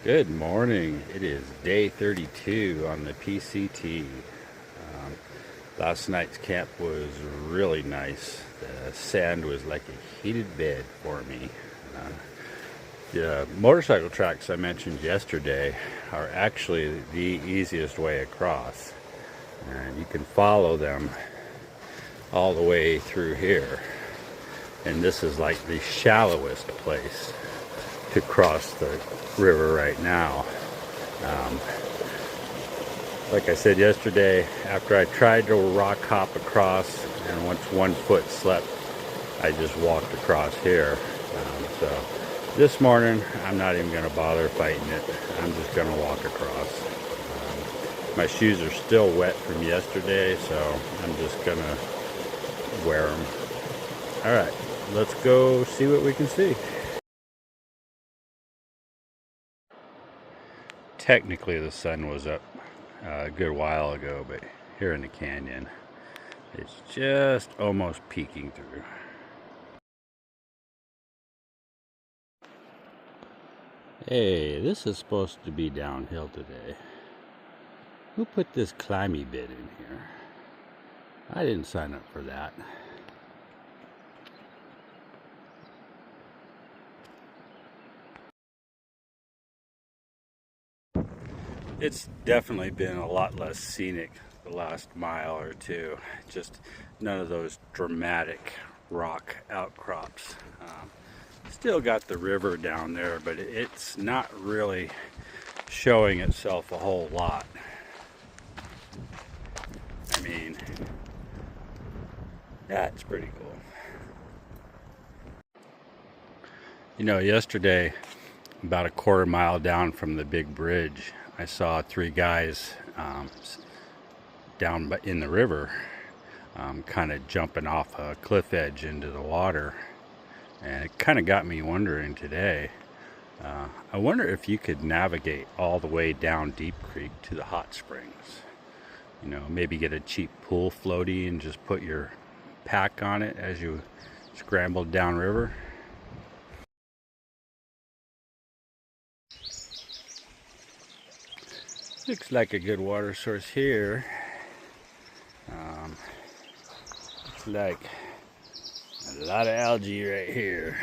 Good morning. It is day 32 on the PCT. Last night's camp was really nice. The sand was like a heated bed for me. The motorcycle tracks I mentioned yesterday are actually the easiest way across. And you can follow them all the way through here. And this is like the shallowest place to cross the river right now. Like I said yesterday, after I tried to rock hop across, and once one foot slipped, I just walked across here. So this morning, I'm not even going to bother fighting it. I'm just going to walk across. My shoes are still wet from yesterday, so I'm just going to wear them. All right, let's go see what we can see. Technically the sun was up a good while ago, but here in the canyon it's just almost peeking through. Hey, this is supposed to be downhill today. Who put this climby bit in here? I didn't sign up for that. It's definitely been a lot less scenic the last mile or two. Just none of those dramatic rock outcrops. Still got the river down there, but it's not really showing itself a whole lot. I mean, that's pretty cool. You know, yesterday, about a quarter mile down from the big bridge, I saw three guys down in the river, kind of jumping off a cliff edge into the water. And it kind of got me wondering today, I wonder if you could navigate all the way down Deep Creek to the hot springs. You know, maybe get a cheap pool floaty and just put your pack on it as you scrambled downriver. Looks like a good water source here. Looks like a lot of algae right here,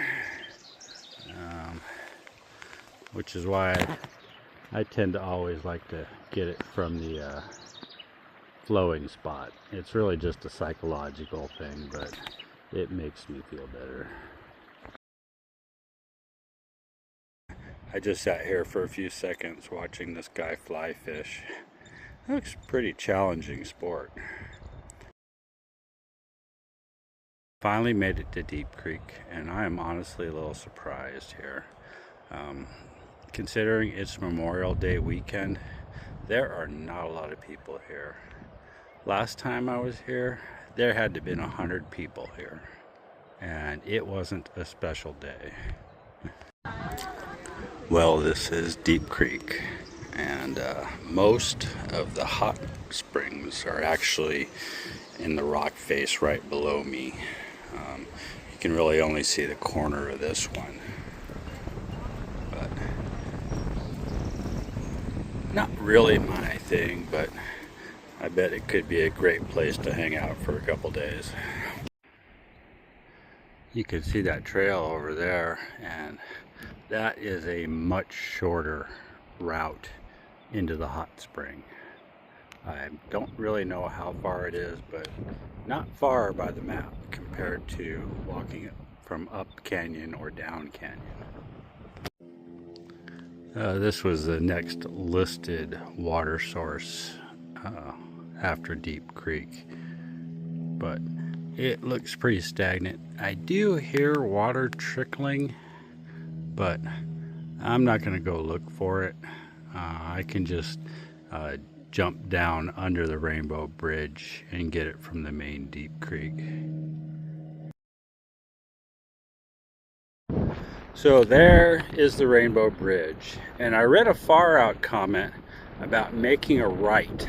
which is why I tend to always like to get it from the flowing spot. It's really just a psychological thing, but it makes me feel better. I just sat here for a few seconds watching this guy fly fish. It looks pretty challenging sport. Finally made it to Deep Creek, and I am honestly a little surprised here. Considering it's Memorial Day weekend, there are not a lot of people here. Last time I was here, there had to have been 100 people here, and it wasn't a special day. Well, this is Deep Creek, and most of the hot springs are actually in the rock face right below me. You can really only see the corner of this one, but not really my thing, but I bet it could be a great place to hang out for a couple days. You can see that trail over there, and that is a much shorter route into the hot spring. I don't really know how far it is, but not far by the map compared to walking it from up canyon or down canyon. This was the next listed water source after Deep Creek, but it looks pretty stagnant. I do hear water trickling, but I'm not going to go look for it. I can just jump down under the Rainbow Bridge and get it from the main Deep Creek. So there is the Rainbow Bridge, and I read a far out comment about making a right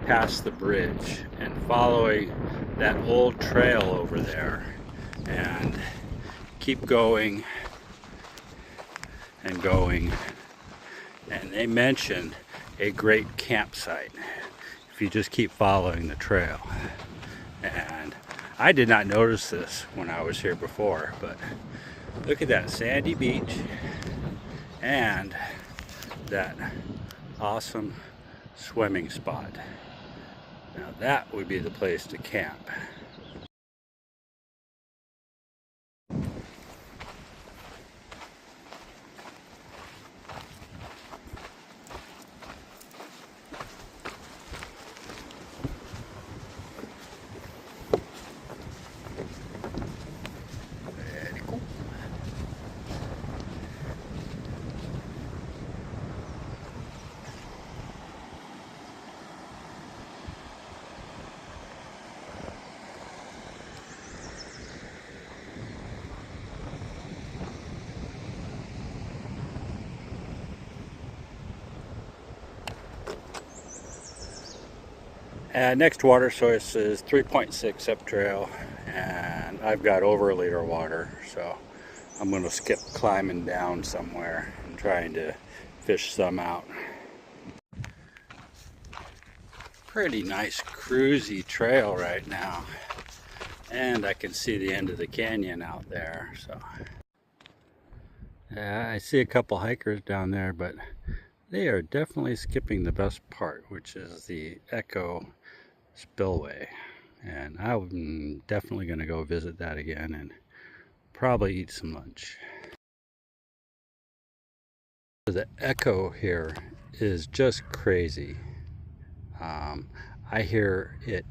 past the bridge and following that old trail over there and keep going and going and they mentioned a great campsite if you just keep following the trail. And I did not notice this when I was here before, but look at that sandy beach and that awesome swimming spot. Now that would be the place to camp. Next water source is 3.6 up trail, and I've got over a liter of water, so I'm going to skip climbing down somewhere and trying to fish some out. Pretty nice cruisy trail right now, and I can see the end of the canyon out there. So yeah, I see a couple hikers down there, but they are definitely skipping the best part, which is the Echo spillway, and I'm definitely going to go visit that again and probably eat some lunch. The echo here is just crazy. I hear it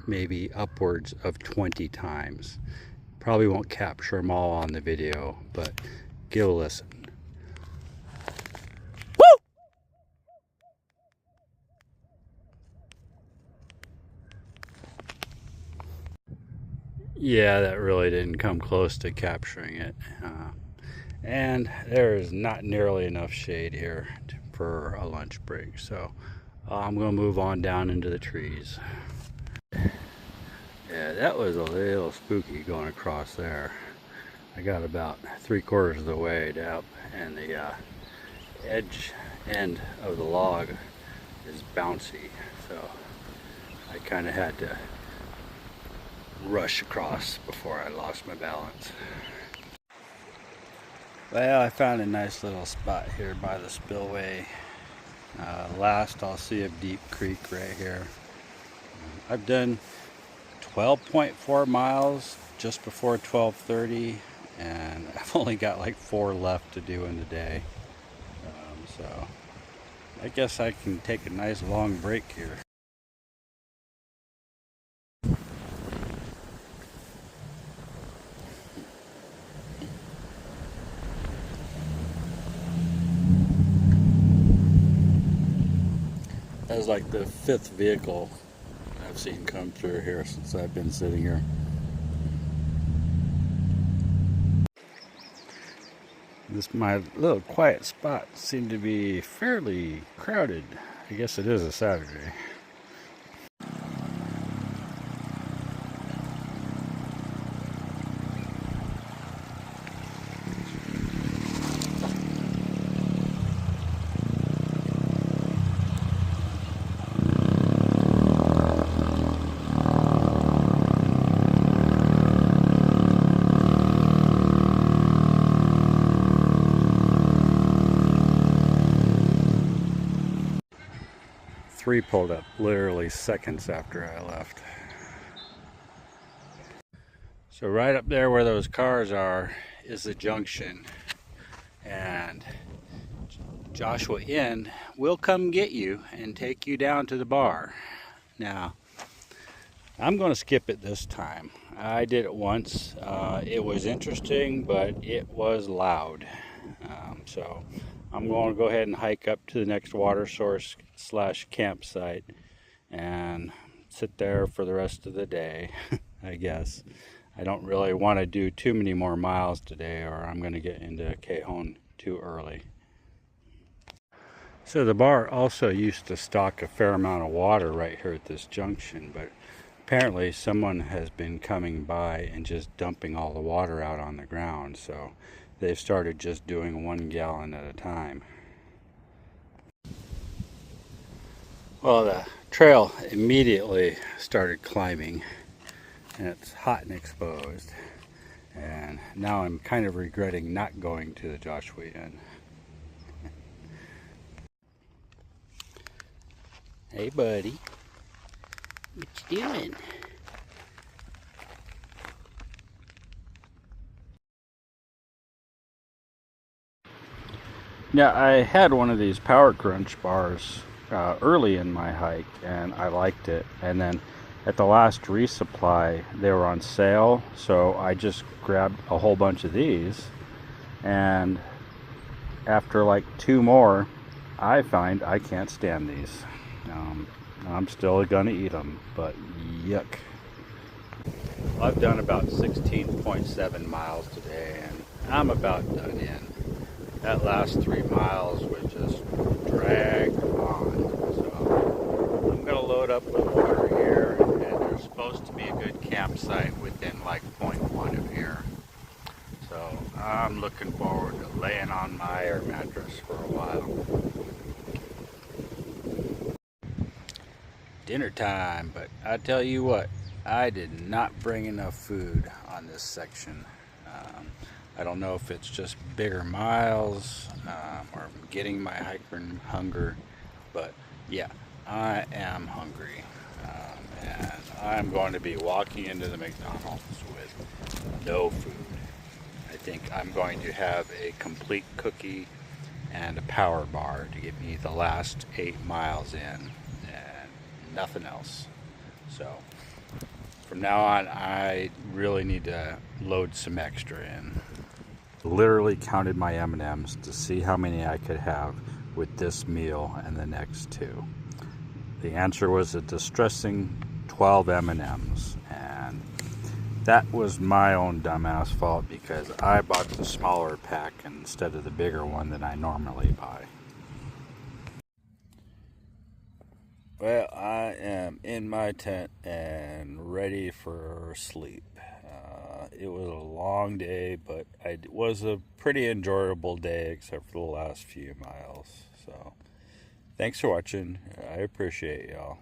maybe upwards of 20 times. Probably won't capture them all on the video, but give a listen. Yeah, that really didn't come close to capturing it. And there is not nearly enough shade here for a lunch break. So I'm going to move on down into the trees. Yeah, that was a little spooky going across there. I got about 3/4 of the way up, and the edge end of the log is bouncy. So I kind of had to rush across before I lost my balance. Well, I found a nice little spot here by the spillway. Last I'll see of Deep Creek right here. I've done 12.4 miles just before 12:30, and I've only got like 4 left to do in the day. So I guess I can take a nice long break here. That was like the 5th vehicle I've seen come through here since I've been sitting here. My little quiet spot seemed to be fairly crowded. I guess it is a Saturday. Three pulled up literally seconds after I left. So right up there where those cars are is the junction, and Joshua Inn will come get you and take you down to the bar. Now, I'm going to skip it this time. I did it once. It was interesting, but it was loud. So I'm going to go ahead and hike up to the next water source / campsite and sit there for the rest of the day, I guess. I don't really want to do too many more miles today, or I'm going to get into Cajon too early. So the bar also used to stock a fair amount of water right here at this junction, but apparently someone has been coming by and just dumping all the water out on the ground, so they've started just doing 1 gallon at a time. Well, the trail immediately started climbing, and it's hot and exposed. And now I'm kind of regretting not going to the Joshua Inn. Hey, buddy. What you doing? Yeah, I had one of these Power Crunch bars early in my hike, and I liked it. And then at the last resupply, they were on sale, so I just grabbed a whole bunch of these. And after like 2 more, I find I can't stand these. I'm still gonna eat them, but yuck. I've done about 16.7 miles today, and I'm about done in. That last 3 miles was just dragged on. So I'm gonna load up with water here, and there's supposed to be a good campsite within like 0.1 of here. So I'm looking forward to laying on my air mattress for a while. Dinner time, but I tell you what, I did not bring enough food on this section. I don't know if it's just bigger miles or I'm getting my hiker hunger, but yeah, I am hungry. And I'm going to be walking into the McDonald's with no food. I think I'm going to have a complete cookie and a power bar to get me the last 8 miles in, and nothing else. So from now on, I really need to load some extra in. Literally counted my M&Ms to see how many I could have with this meal and the next 2. The answer was a distressing 12 M&Ms, and that was my own dumbass fault because I bought the smaller pack instead of the bigger one that I normally buy. Well, I am in my tent and ready for sleep. It was a long day, but it was a pretty enjoyable day except for the last few miles. So, thanks for watching. I appreciate y'all.